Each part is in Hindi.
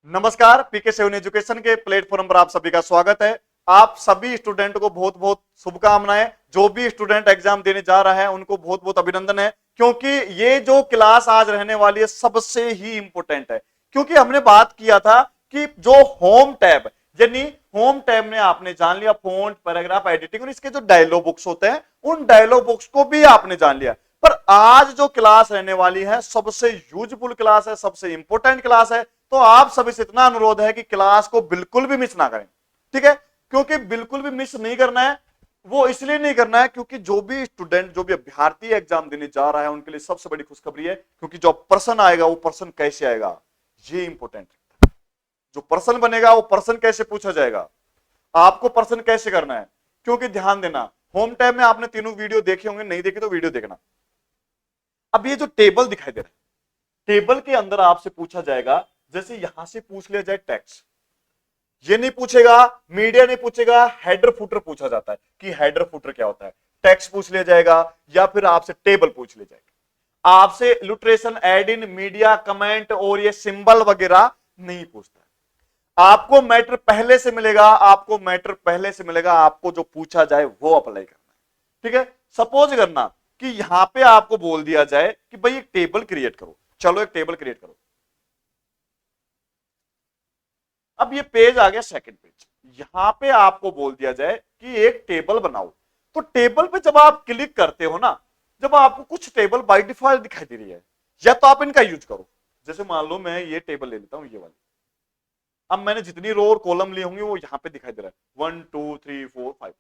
नमस्कार, पीके सेवन एजुकेशन के प्लेटफॉर्म पर आप सभी का स्वागत है। आप सभी स्टूडेंट को बहुत बहुत शुभकामनाएं। जो भी स्टूडेंट एग्जाम देने जा रहा है उनको बहुत बहुत अभिनंदन है, क्योंकि ये जो क्लास आज रहने वाली है सबसे ही इंपॉर्टेंट है। क्योंकि हमने बात किया था कि जो होम टैब, यानी होम टैब में आपने जान लिया फॉन्ट, पैराग्राफ, एडिटिंग और इसके जो डायलॉग बुक्स होते हैं उन डायलॉग बुक्स को भी आपने जान लिया। पर आज जो क्लास रहने वाली है सबसे यूजफुल क्लास है, सबसे इंपॉर्टेंट क्लास है। तो आप सभी से इतना अनुरोध है कि क्लास को बिल्कुल भी मिस ना करें, ठीक है? क्योंकि बिल्कुल भी मिस नहीं करना है। वो इसलिए नहीं करना है क्योंकि जो भी स्टूडेंट, जो भी अभ्यर्थी एग्जाम देने जा रहा है उनके लिए सबसे बड़ी खुशखबरी है, क्योंकि जो पर्सन आएगा वो पर्सन कैसे आएगा ये इंपॉर्टेंट है। जो पर्सन बनेगा वो पर्सन कैसे पूछा जाएगा, आपको पर्सन कैसे करना है। क्योंकि ध्यान देना, होम टैब में आपने तीनों वीडियो देखे होंगे, नहीं देखे तो वीडियो देखना। अब ये जो टेबल दिखाई दे रहा है, टेबल के अंदर आपसे पूछा जाएगा, जैसे यहां से पूछ लिया जाए टैक्स, ये नहीं पूछेगा, मीडिया नहीं पूछेगा, हेडर फुटर पूछा जाता है कि हेडर फुटर क्या होता है। टैक्स पूछ लिया जाएगा या फिर आपसे टेबल पूछ लिया जाएगा। आपसे इलस्ट्रेशन, एड इन, मीडिया, कमेंट और ये सिंबल वगैरह नहीं पूछता है। आपको मैटर पहले से मिलेगा, आपको मैटर पहले से मिलेगा, आपको जो पूछा जाए वो अप्लाई करना है, ठीक है? सपोज करना कि यहां पे आपको बोल दिया जाए कि भाई एक टेबल क्रिएट करो। चलो एक टेबल क्रिएट करो। अब ये पेज आ गया सेकंड पेज। यहां पे आपको बोल दिया जाए कि एक टेबल बनाओ। तो टेबल पे जब आप क्लिक करते हो ना, जब आपको कुछ टेबल बाय डिफॉल्ट दिखाई दे रही है, या तो आप इनका यूज करो। जैसे मान लो मैं ये टेबल ले लेता हूं, ये वाली। अब मैंने जितनी रो और कॉलम लिए होंगे वो यहां पे दिखाई दे रहा है, 1 2 3 4 5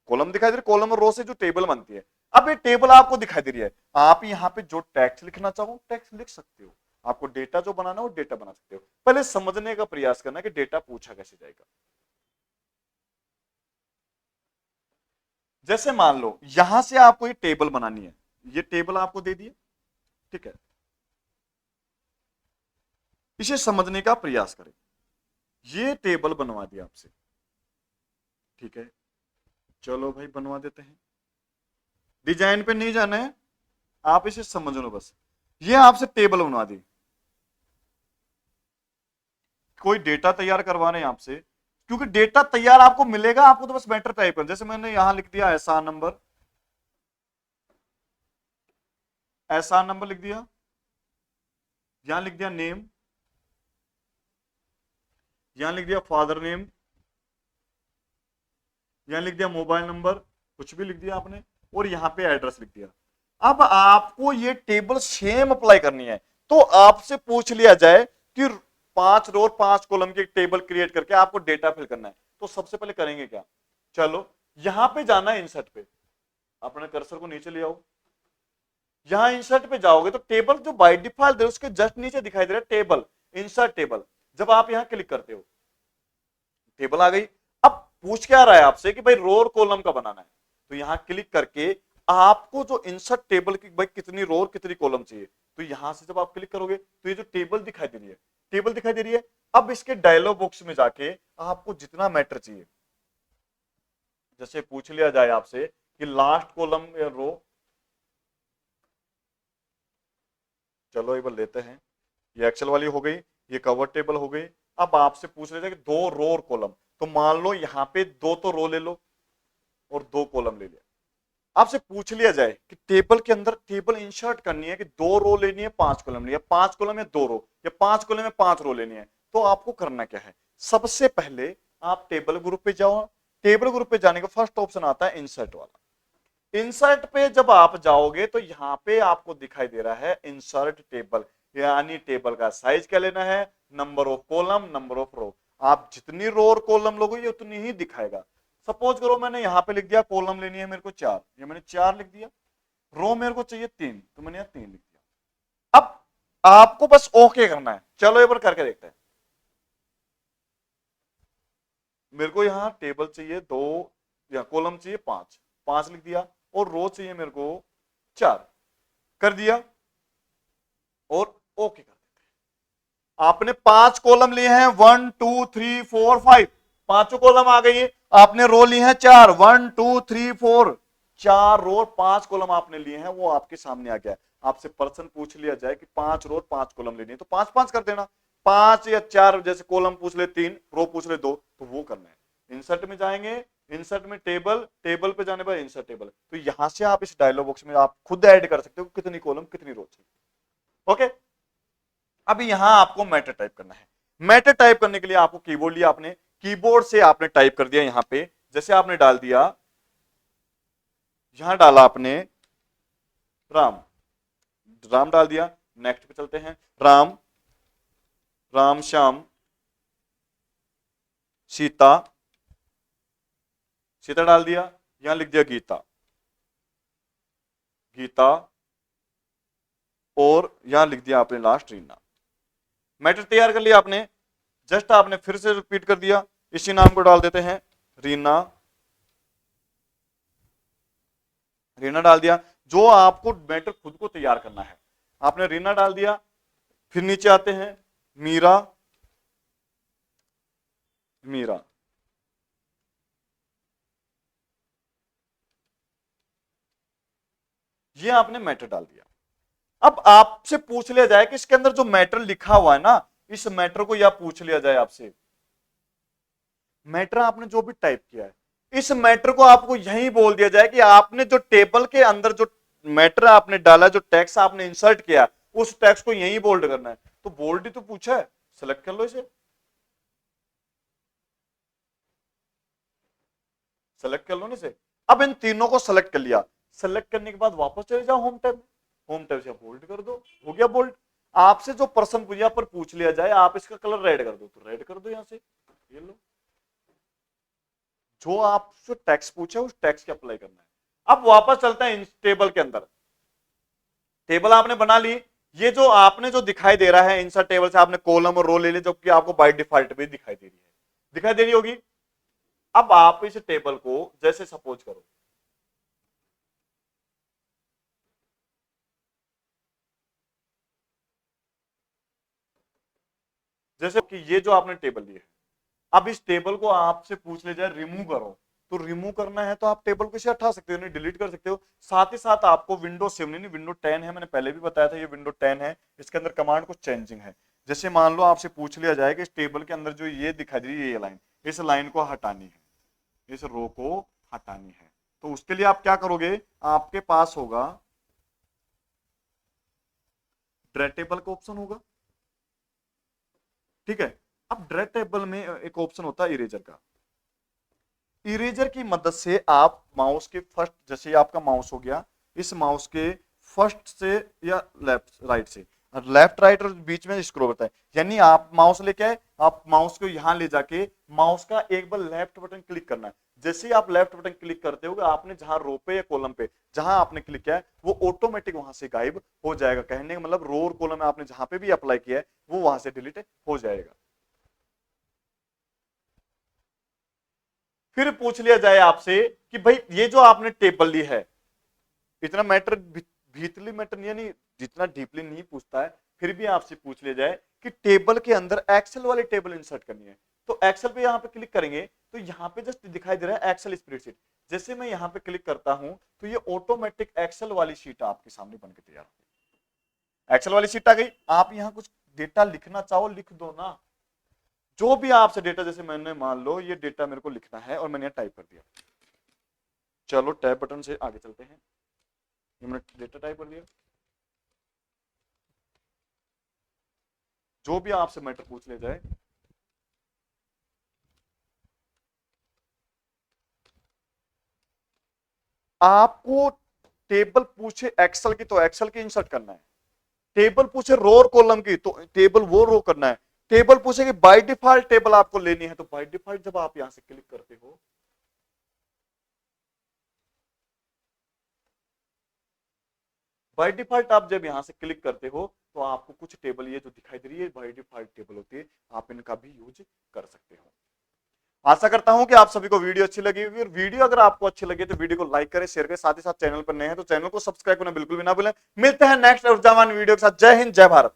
कॉलम दिखाई दे रहे, कॉलम और रो से जो टेबल बनती है। अब ये टेबल आपको दिखाई दे रही है, आप यहां पे जो टेक्स्ट लिखना चाहो टेक्स्ट लिख सकते हो। आपको डेटा जो बनाना हो डेटा बना सकते हो। पहले समझने का प्रयास करना कि डेटा पूछा कैसे जाएगा। जैसे मान लो यहां से आपको ये टेबल बनानी है, ये टेबल आपको दे दिए, ठीक है? इसे समझने का प्रयास करें। ये टेबल बनवा दिया आपसे, ठीक है? चलो भाई बनवा देते हैं। डिजाइन पे नहीं जाना है, आप इसे समझ लो बस। ये आपसे टेबल बनवा दी, कोई डेटा तैयार करवा रहे हैं आपसे, क्योंकि डेटा तैयार आपको मिलेगा, आपको तो बस मैटर टाइप करना। जैसे मैंने यहां लिख दिया ऐसा नंबर, ऐसा नंबर लिख दिया, यहां लिख दिया नेम, यहां लिख दिया फादर नेम, यहां लिख दिया मोबाइल नंबर, कुछ भी लिख दिया आपने, और यहां पे एड्रेस लिख दिया। अब आपको ये टेबल सेम अप्लाई करनी है। तो आपसे पूछ लिया जाए कि 5 रो और 5 कॉलम की टेबल क्रिएट करके आपको डेटा फिल करना है, तो सबसे पहले करेंगे क्या? चलो यहां पे जाना है इंसर्ट पे, अपने कर्सर को नीचे ले आओ। यहां इंसर्ट पे जाओगे तो टेबल जो बाय डिफॉल्ट है उसके जस्ट नीचे दिखाई दे रहा है टेबल, इंसर्ट टेबल। जब आप यहां क्लिक करते हो टेबल आ गई। अब पूछ क्या रहा है आपसे कि भाई रो और कॉलम का बनाना है, तो यहां क्लिक करके आपको जो इंसर्ट टेबल की भाई कितनी रो और कितनी कॉलम चाहिए, तो यहां से जब आप क्लिक करोगे तो ये जो टेबल दिखाई दे रही है, टेबल दिखाई दे रही है। अब इसके डायलॉग बॉक्स में जाके आपको जितना मैटर चाहिए, जैसे पूछ लिया जाए आपसे कि लास्ट कॉलम या रो, चलो एक बार लेते हैं। ये एक्सेल वाली हो गई, ये कवर टेबल हो गई। अब आपसे पूछ रहे थे कि 2 रो और कॉलम, तो मान लो यहां पे 2 तो रो ले लो और 2 कॉलम ले लिया। आपसे पूछ लिया जाए कि टेबल के अंदर टेबल इंसर्ट करनी है कि 2 रो लेनी है 5 कॉलम लेनी है, 5 कॉलम में 2 रो या 5 कॉलम में 5 रो लेनी है, तो आपको करना क्या है? सबसे पहले आप टेबल ग्रुप पे जाओ। टेबल ग्रुप पे जाने का फर्स्ट ऑप्शन आता है इंसर्ट वाला। इंसर्ट पे जब आप जाओगे तो यहां पे आपको दिखाई दे रहा है इंसर्ट टेबल, यानी टेबल का साइज क्या लेना है, number of column, number of row. आप जितनी रो और कॉलम लोगे ये उतनी ही दिखाएगा। सपोज करो मैंने यहां पे लिख दिया कॉलम लेनी है मेरे को 4, ये मैंने 4 लिख दिया। रो मेरे को चाहिए 3, तो मैंने यहां 3 लिख दिया। अब आपको बस ओके करना है। चलो एक बार करके देखते हैं। मेरे को यहाँ टेबल चाहिए 2 या कॉलम चाहिए 5, 5 लिख दिया, और रो चाहिए मेरे को 4, कर दिया और ओके कर देते हैं। आपने 5 कॉलम लिए हैं, 1 2 3 4 5, पांचों कॉलम आ गई है। आपने रो लिए हैं 4, 1 2 3 4, 4 रो और 5 कॉलम आपने लिए हैं, वो आपके सामने आ गया। आपसे पर्सन पूछ लिया जाए कि 5 रो और 5 कॉलम लेनी है, तो 5 5 कर देना। 5 या 4 जैसे कॉलम पूछ ले 3, रो पूछ ले 2, तो वो करना है। इंसर्ट में जाएंगे, इंसर्ट में टेबल, टेबल पे जाने पर इंसर्ट टेबल, तो यहां से आप इस डायलॉग बॉक्स में आप खुद ऐड कर सकते हो कितनी कॉलम कितनी रो चाहिए। ओके, अभी यहां आपको मैटर टाइप करना है। मैटर टाइप करने के लिए आपको कीबोर्ड लिया, आपने कीबोर्ड से आपने टाइप कर दिया। यहां पे जैसे आपने डाल दिया, यहां डाला आपने राम, राम डाल दिया। नेक्स्ट पे चलते हैं, राम, राम श्याम सीता, सीता डाल दिया। यहां लिख दिया गीता, गीता, और यहां लिख दिया आपने लास्ट रीना। मैटर तैयार कर लिया आपने, जस्ट आपने फिर से रिपीट कर दिया, इसी नाम को डाल देते हैं रीना, रीना डाल दिया। जो आपको मैटर खुद को तैयार करना है, आपने रीना डाल दिया। फिर नीचे आते हैं, मीरा, मीरा, ये आपने मैटर डाल दिया। अब आपसे पूछ लिया जाए कि इसके अंदर जो मैटर लिखा हुआ है ना, इस मैटर को या पूछ लिया जाए आपसे, मैटर आपने जो भी टाइप किया है, इस मैटर को आपको यही बोल दिया जाए कि आपने जो टेबल के अंदर जो मैटर आपने डाला, जो टेक्स्ट आपने इंसर्ट किया, उस टेक्स्ट को यही बोल्ड करना है। तो बोल्ड ही तो पूछा है, सेलेक्ट कर लो इसे, सेलेक्ट कर लो ना इसे। अब इन तीनों को सेलेक्ट कर लिया, सेलेक्ट करने के बाद वापस चले जाओ होम टैब, होम टैब से बोल्ड कर दो, हो गया बोल्ड। आपसे जो प्रश्न पूछा पर पूछ लिया जाए आप इसका कलर रेड कर दो, तो रेड कर दो यहां से, ये लो। जो आपसे टेक्स्ट पूछा उस टेक्स्ट के अप्लाई करना है। अब वापस चलते हैं इस टेबल के अंदर, टेबल आपने बना ली। ये जो आपने जो दिखाई दे रहा है इंसर्ट टेबल से आपने कॉलम और रो ले ली, जो कि आपको बाय डिफॉल्ट भी दिखाई दे रही है, दिखाई दे रही होगी। अब आप इस टेबल को जैसे सपोज करो, जैसे कि ये जो आपने टेबल ली है, अब इस टेबल को आपसे पूछ ले जाए रिमूव करो, तो रिमूव करना है तो आप टेबल को इसे हटा सकते हो, नहीं डिलीट कर सकते हो। साथ ही साथ आपको विंडो 7 नहीं विंडो 10 है, मैंने पहले भी बताया था, ये विंडो 10 है, इसके अंदर कमांड कुछ चेंजिंग है। जैसे मान लो आपसे पूछ लिया जाए कि इस टेबल के अंदर जो ये दिखाई दे रही है ये लाइन, इस लाइन को हटानी है, इस रो को हटानी है, तो उसके लिए आप क्या करोगे, आपके पास होगा ड्रैग टेबल का ऑप्शन होगा, ठीक है। अब ड्रैग टेबल में एक ऑप्शन होता है इरेजर का, इरेजर की मदद से आप माउस के फर्स्ट, जैसे आपका माउस हो गया, इस माउस के फर्स्ट से या लेफ्ट राइट से, लेफ्ट राइट और बीच में स्क्रॉल होता है, यानी आप माउस लेके आए, आप माउस को यहां ले जाके माउस का एक बार लेफ्ट बटन क्लिक करना है। जैसे ही आप लेफ्ट बटन क्लिक करते हो, आपने जहां रो पे या कॉलम पे जहां आपने क्लिक किया है वो ऑटोमेटिक वहां से गायब हो जाएगा। कहने का मतलब रो और कॉलम में आपने जहां पे भी अप्लाई किया है वो वहां से डिलीट हो जाएगा। फिर पूछ लिया जाए आपसे कि भाई ये जो आपने टेबल ली है, इतना मैटर भीतली मैटर नहीं, यानी जितना डीपली नहीं पूछता है, फिर भी आपसे पूछ लिया जाए कि टेबल के अंदर एक्सेल वाली टेबल इंसर्ट करनी है, तो एक्सेल पे यहां पे क्लिक करेंगे तो यहां पे जस्ट दिखाई दे रहा है एक्सेल स्प्रेडशीट। जैसे मैं यहां पे क्लिक करता हूं तो ये ऑटोमेटिक एक्सेल वाली शीट आपके सामने बनकर तैयार हो गई, एक्सेल वाली शीट आ गई। आप यहां कुछ डेटा लिखना चाहो लिख दो ना, जो भी आपसे डेटा, जैसे मैंने मान लो ये डेटा मेरे को लिखना है और मैंने टाइप कर दिया, चलो टैब बटन से आगे चलते हैं, ये मैंने डेटा टाइप कर दिया। जो भी आपसे मैटर पूछ ले जाए, आपको टेबल पूछे एक्सेल की तो एक्सेल की इंसर्ट करना है, टेबल पूछे रो और कॉलम की तो टेबल वो रो करना है, टेबल पूछे कि बाय डिफॉल्ट टेबल आपको लेनी है तो बाय डिफॉल्ट जब आप यहां से क्लिक करते हो, बाय डिफॉल्ट आप जब यहां से क्लिक करते हो तो आपको कुछ टेबल ये जो दिखाई दे रही है बाय डिफॉल्ट टेबल होती है, आप इनका भी यूज कर सकते हो। आशा करता हूं कि आप सभी को वीडियो अच्छी लगी होगी, और वीडियो अगर आपको अच्छी लगी तो वीडियो को लाइक करें, शेयर करें, साथ ही साथ चैनल पर नए हैं तो चैनल को सब्सक्राइब करना बिल्कुल भी ना भूलें। मिलते हैं नेक्स्ट ऊर्जावान वीडियो के साथ। जय हिंद, जय भारत।